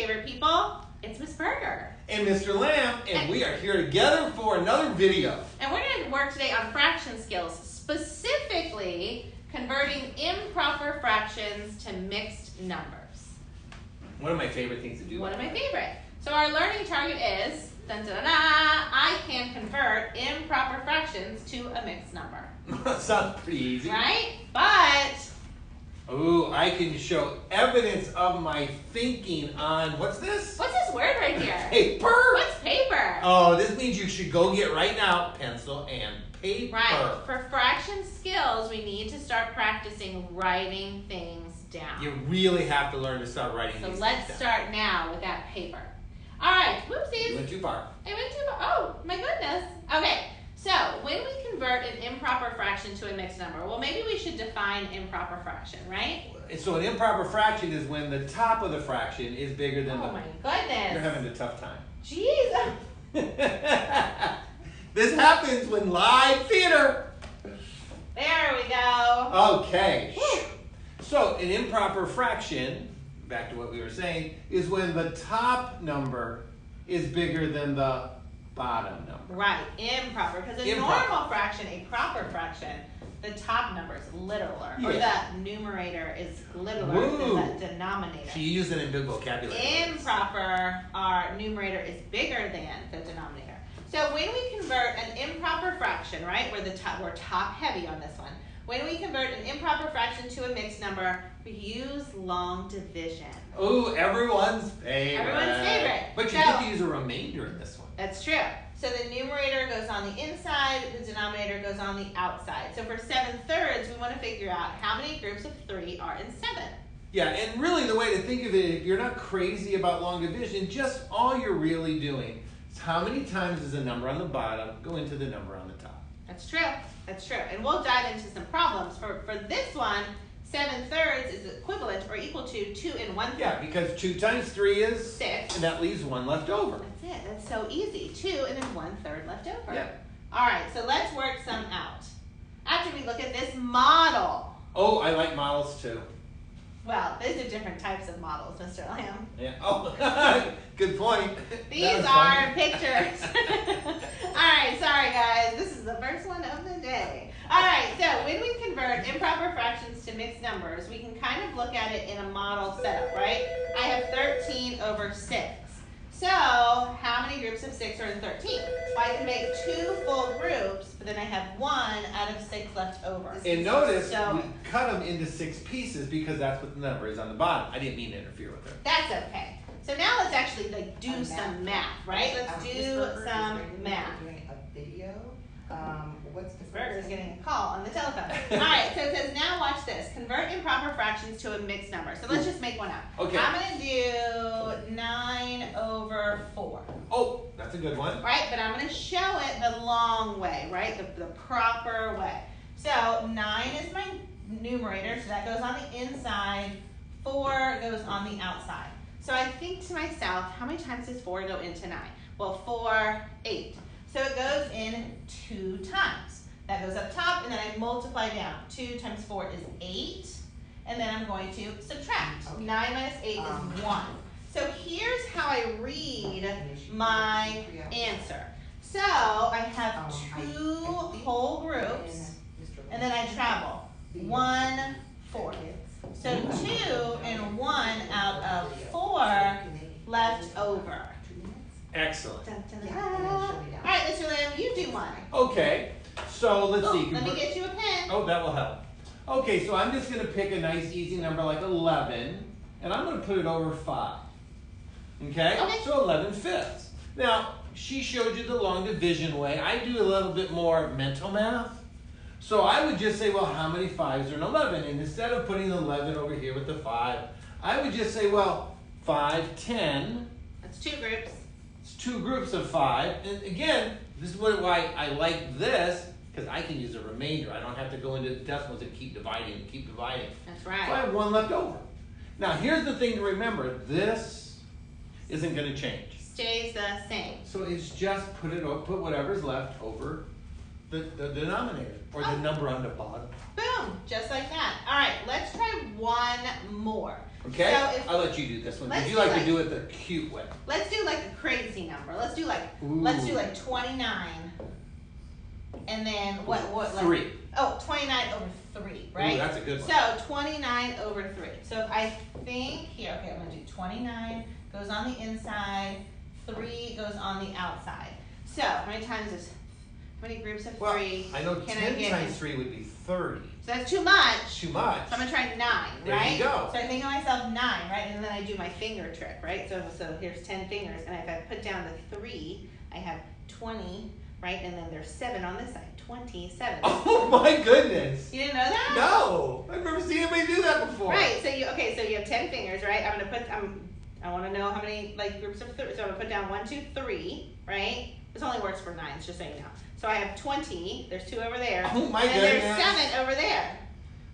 favorite people. It's Miss Berger. And Mr. Lamb, and we are here together for another video. And we're going to work today on fraction skills, specifically converting improper fractions to mixed numbers. One of my favorite things to do. One of my favorite. So our learning target is, dun, dun, dun, dun, I can convert improper fractions to a mixed number. Sounds pretty easy. Right? But ooh, I can show evidence of my thinking on, what's this? what's this word right here? Paper. What's paper? Oh, this means you should go get right now pencil and paper. Right. For fraction skills, we need to start practicing writing things down. You really have to learn to start writing So these let's things start now with that paper. All right, down. whoopsies. You went too far. I went too far. Oh, my goodness. Okay, so when we convert an improper fraction to a mixed number, well, maybe we should define improper fraction, right? So an improper fraction is when the top of the fraction is bigger than Oh my goodness. You're having a tough time. Jeez. This happens when live theater. There we go. Okay. Whew. So an improper fraction, back to what we were saying, is when the top number is bigger than the bottom number. Right, improper. Because a Improper. normal fraction, a proper fraction, the top number is littler. Or Yeah. the numerator is littler Woo. than the denominator. So you use it in big vocabulary. Improper, our numerator is bigger than the denominator. So when we convert an improper fraction, right, we're top heavy on this one. When we convert an improper fraction to a mixed number, we use long division. Ooh, everyone's favorite. Everyone's favorite. But you So- get to use a remainder in this one. That's true. So the numerator goes on the inside, the denominator goes on the outside. So for 7/3, we want to figure out how many groups of 3 are in 7. Yeah, and really the way to think of it, if you're not crazy about long division, just all you're really doing is how many times does a number on the bottom go into the number on the top. That's true. That's true. And we'll dive into some problems. For this one, 7/3 is equivalent or equal to 2 1/3. Yeah, because 2 times 3 is 6. and that leaves 1 left over. That's it. That's so easy. 2 and then 1/3 left over. Yeah. All right, so let's work some out. After we look at this model. Oh, I like models too. Well, these are different types of models, Mr. Lamb. Yeah. Oh, good point. These That was are funny. pictures. All right, sorry guys. This is the first one of the day. All right, so when we convert improper fractions to mixed numbers, we can kind of look at it in a model setup, right? I have 13 over 6. So how many groups of 6 are in 13? Well, I can make 2 full groups, but then I have 1 out of 6 left over. And notice So we cut them into 6 pieces because that's what the number is on the bottom. I didn't mean to interfere with her. that's okay. So now let's actually like do some math, right? Let's do some math. Doing a video. What's the Burger's getting a call on the telephone. All right, so it says, now watch this. Convert improper fractions to a mixed number. So let's just make one up. Okay. I'm going to do 9 over 4. Oh, that's a good one. Right, but I'm going to show it the long way, right? The proper way. So 9 is my numerator, so that goes on the inside. 4 goes on the outside. So I think to myself, how many times does 4 go into 9? Well, 4, 8. So it goes in 2 times. That goes up top, and then I multiply down. 2 times 4 is 8. And then I'm going to subtract. Okay. 9 minus 8 is 1. So here's how I read my answer. So I have 2 whole groups, and then I travel. 1, 4. So 2 and 1 out of 4 left over. Excellent. Dun, dun, dun, Yeah, dun. and then show me down. All right, Mr. Lamb, you do one. Okay, so let's Oh, see. let me get you a pen. Oh, that will help. Okay, so I'm just going to pick a nice easy number like 11, and I'm going to put it over 5. Okay? Okay. So 11/5. Now, she showed you the long division way. I do a little bit more mental math. So I would just say, well, how many 5s are in 11? And instead of putting 11 over here with the 5, I would just say, well, 5, 10. That's 2 groups. It's 2 groups of 5. And again, this is why I like this, because I can use a remainder. I don't have to go into decimals and keep dividing and keep dividing. That's So I right. have 1 left over. Now, here's the thing to remember. This isn't going to change. Stays the same. So it's just put whatever's left over the denominator, or the number on the bottom. Boom, just like that. All right, let's try one more. Okay? So if, I'll let you do this one. let's Would you do like like- to do it the cute way? let's do like a crazy number. Let's do like Ooh. 29. And then what like 3. Oh, 29 over 3, right? Ooh, that's a good one. So 29 over 3. So I think here, okay, I'm gonna do 29 goes on the inside, 3 goes on the outside. So how many times is how many groups of 3? Well, I know can 10 I get times in? 3 would be 30. So that's too much. Too much. So I'm gonna try 9, There right? you go. So I think of myself 9, right? And then I do my finger trick, right? So here's 10 fingers, and if I put down the 3, I have 20, right? And then there's 7 on this side, 27. Oh my goodness. You didn't know that? No, I've never seen anybody do that before. Right. So you have 10 fingers, right? I'm gonna put I want to know how many like groups of 3. So I'm gonna put down 1, 2, 3, right? This only works for 9s, just so you know. So I have 20. There's 2 over there. Oh my and goodness. there's 7 over there,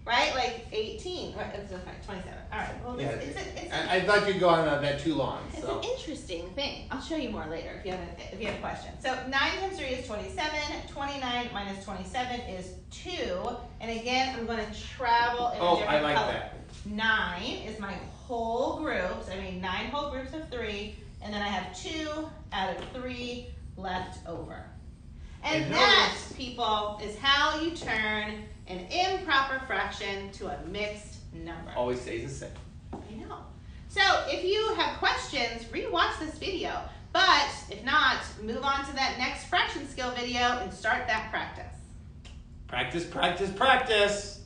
right? Like 18. Right. It's 27. All right. Well, Yeah, it's I thought you'd go on that too long. It's So. an interesting thing. I'll show you more later if you have questions. So 9 times 3 is 27. 29 minus 27 is 2. And again, I'm going to travel in a different I like color. that. 9 is my whole groups. I mean 9 whole groups of 3. And then I have 2 out of 3 left over. And that, people, is how you turn an improper fraction to a mixed number. Always stays the same. I know. So if you have questions, re-watch this video. But if not, move on to that next fraction skill video and start that practice. Practice, practice, practice.